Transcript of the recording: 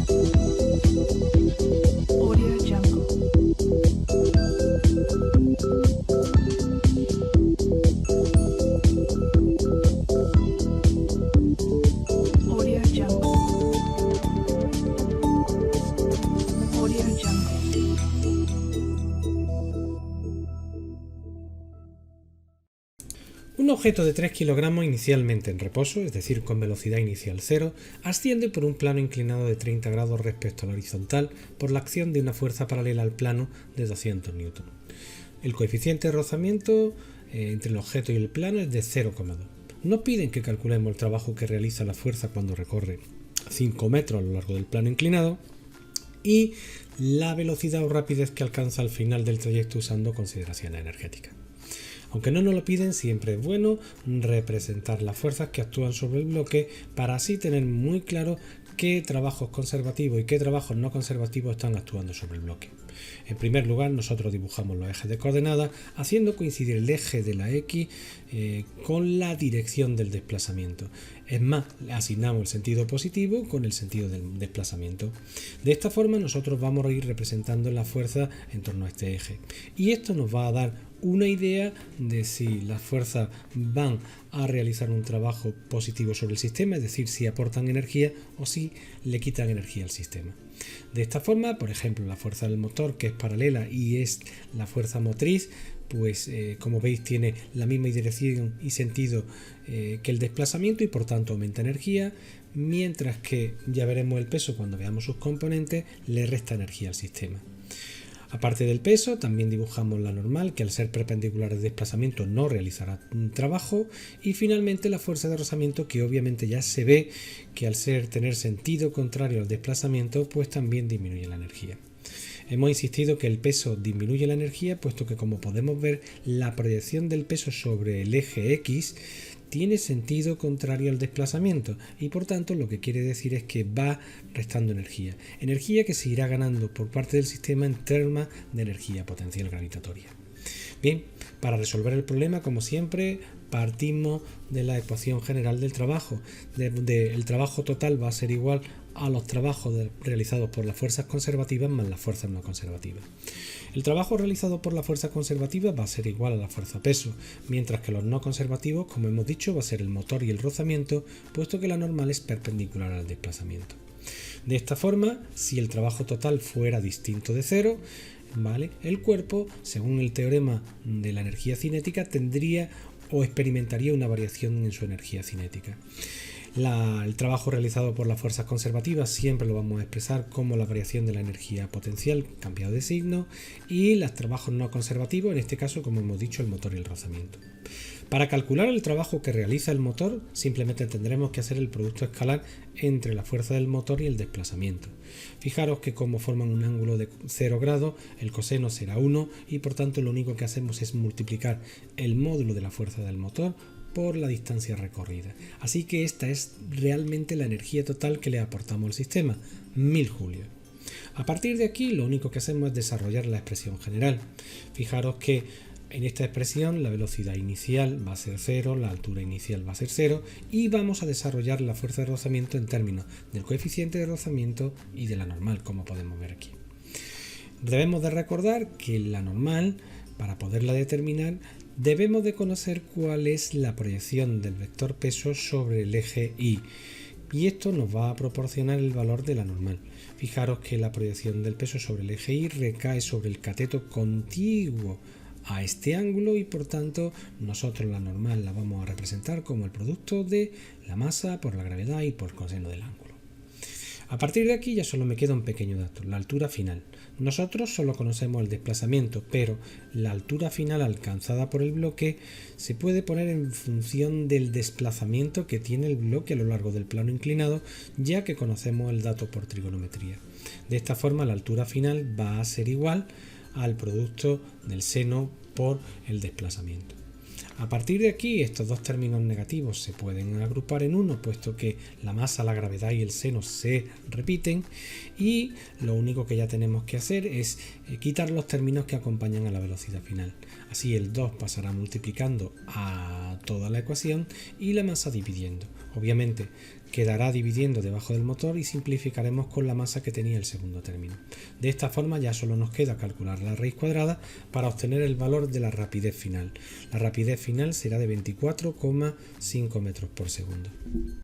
Audio Jungle. Audio Jungle. Audio Jungle. Un objeto de 3 kilogramos inicialmente en reposo, es decir, con velocidad inicial 0, asciende por un plano inclinado de 30 grados respecto al horizontal por la acción de una fuerza paralela al plano de 200 newton. El coeficiente de rozamiento entre el objeto y el plano es de 0,2. Nos piden que calculemos el trabajo que realiza la fuerza cuando recorre 5 metros a lo largo del plano inclinado y la velocidad o rapidez que alcanza al final del trayecto usando consideraciones energéticas. Aunque no nos lo piden, siempre es bueno representar las fuerzas que actúan sobre el bloque para así tener muy claro qué trabajos conservativos y qué trabajos no conservativos están actuando sobre el bloque. En primer lugar, nosotros dibujamos los ejes de coordenadas haciendo coincidir el eje de la X con la dirección del desplazamiento. Es más, asignamos el sentido positivo con el sentido del desplazamiento. De esta forma nosotros vamos a ir representando la fuerza en torno a este eje. Y esto nos va a dar una idea de si las fuerzas van a realizar un trabajo positivo sobre el sistema, es decir, si aportan energía o si le quitan energía al sistema. De esta forma, por ejemplo, la fuerza del motor, que es paralela y es la fuerza motriz, pues como veis tiene la misma dirección y sentido que el desplazamiento y por tanto aumenta energía, mientras que ya veremos el peso cuando veamos sus componentes, le resta energía al sistema. Aparte del peso, también dibujamos la normal, que al ser perpendicular al desplazamiento no realizará un trabajo, y finalmente la fuerza de rozamiento, que obviamente ya se ve que al tener sentido contrario al desplazamiento, pues también disminuye la energía. Hemos insistido que el peso disminuye la energía, puesto que, como podemos ver, la proyección del peso sobre el eje X tiene sentido contrario al desplazamiento y por tanto lo que quiere decir es que va restando energía que se irá ganando por parte del sistema en términos de energía potencial gravitatoria. Bien, para resolver el problema, como siempre, partimos de la ecuación general del trabajo. El trabajo total va a ser igual a los trabajos realizados por las fuerzas conservativas más las fuerzas no conservativas. El trabajo realizado por la fuerza conservativa va a ser igual a la fuerza peso, mientras que los no conservativos, como hemos dicho, va a ser el motor y el rozamiento, puesto que la normal es perpendicular al desplazamiento. De esta forma, si el trabajo total fuera distinto de cero, el cuerpo, según el teorema de la energía cinética, tendría o experimentaría una variación en su energía cinética. El trabajo realizado por las fuerzas conservativas siempre lo vamos a expresar como la variación de la energía potencial cambiado de signo, y los trabajos no conservativos, en este caso, como hemos dicho, el motor y el rozamiento. Para calcular el trabajo que realiza el motor, simplemente tendremos que hacer el producto escalar entre la fuerza del motor y el desplazamiento. Fijaros que como forman un ángulo de 0 grados, el coseno será 1 y por tanto lo único que hacemos es multiplicar el módulo de la fuerza del motor por la distancia recorrida. Así que esta es realmente la energía total que le aportamos al sistema, 1000 julios. A partir de aquí lo único que hacemos es desarrollar la expresión general. Fijaros que en esta expresión la velocidad inicial va a ser 0, la altura inicial va a ser 0 y vamos a desarrollar la fuerza de rozamiento en términos del coeficiente de rozamiento y de la normal, como podemos ver aquí. Debemos de recordar que la normal, para poderla determinar, debemos de conocer cuál es la proyección del vector peso sobre el eje Y, y esto nos va a proporcionar el valor de la normal. Fijaros que la proyección del peso sobre el eje Y recae sobre el cateto contiguo a este ángulo y por tanto nosotros la normal la vamos a representar como el producto de la masa por la gravedad y por el coseno del ángulo. A partir de aquí ya solo me queda un pequeño dato, la altura final. Nosotros solo conocemos el desplazamiento, pero la altura final alcanzada por el bloque se puede poner en función del desplazamiento que tiene el bloque a lo largo del plano inclinado, ya que conocemos el dato por trigonometría. De esta forma la altura final va a ser igual al producto del seno por el desplazamiento. A partir de aquí, estos dos términos negativos se pueden agrupar en uno, puesto que la masa, la gravedad y el seno se repiten, y lo único que ya tenemos que hacer es quitar los términos que acompañan a la velocidad final. Así el 2 pasará multiplicando a toda la ecuación y la masa dividiendo. Obviamente, quedará dividiendo debajo del motor y simplificaremos con la masa que tenía el segundo término. De esta forma ya solo nos queda calcular la raíz cuadrada para obtener el valor de la rapidez final. La rapidez final será de 24,5 metros por segundo.